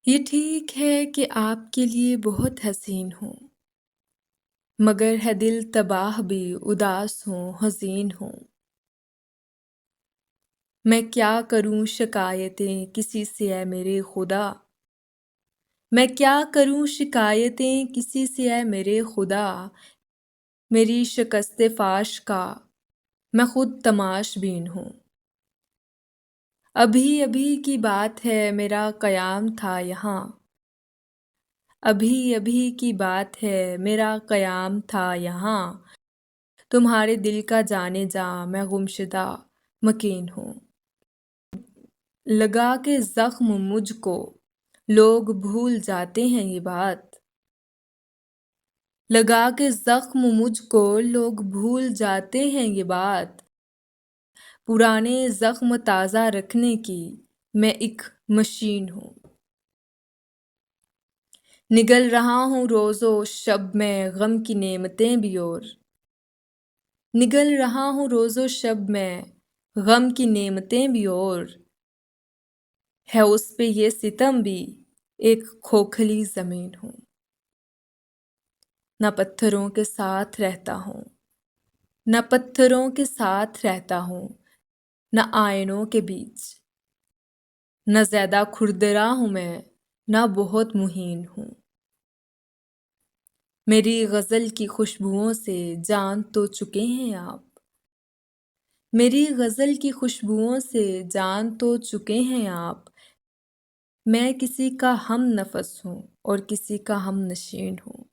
یہ ٹھیک ہے کہ آپ کے لیے بہت حسین ہوں، مگر ہے دل تباہ بھی اداس ہوں حزین ہوں۔ میں کیا کروں شکایتیں کسی سے اے میرے خدا، میں کیا کروں شکایتیں کسی سے اے میرے خدا، میری شکست فاش کا میں خود تماش بین ہوں۔ ابھی ابھی کی بات ہے میرا قیام تھا یہاں، ابھی ابھی کی بات ہے میرا قیام تھا یہاں، تمہارے دل کا جانے جا میں گمشدہ مکین ہوں۔ لگا کے زخم مجھ کو لوگ بھول جاتے ہیں یہ بات، لگا کے زخم مجھ کو لوگ بھول جاتے ہیں یہ بات، پرانے زخم تازہ رکھنے کی میں ایک مشین ہوں۔ نگل رہا ہوں روز و شب میں غم کی نعمتیں بھی اور، نگل رہا ہوں روز و شب میں غم کی نعمتیں بھی اور، ہے اس پہ یہ ستم بھی ایک کھوکھلی زمین ہوں۔ نہ پتھروں کے ساتھ رہتا ہوں، نہ پتھروں کے ساتھ رہتا ہوں، نہ آئینوں کے بیچ، نہ زیادہ کھردرا ہوں میں، نہ بہت مہین ہوں۔ میری غزل کی خوشبوؤں سے جان تو چکے ہیں آپ، میری غزل کی خوشبوؤں سے جان تو چکے ہیں آپ، میں کسی کا ہم نفس ہوں اور کسی کا ہم نشین ہوں۔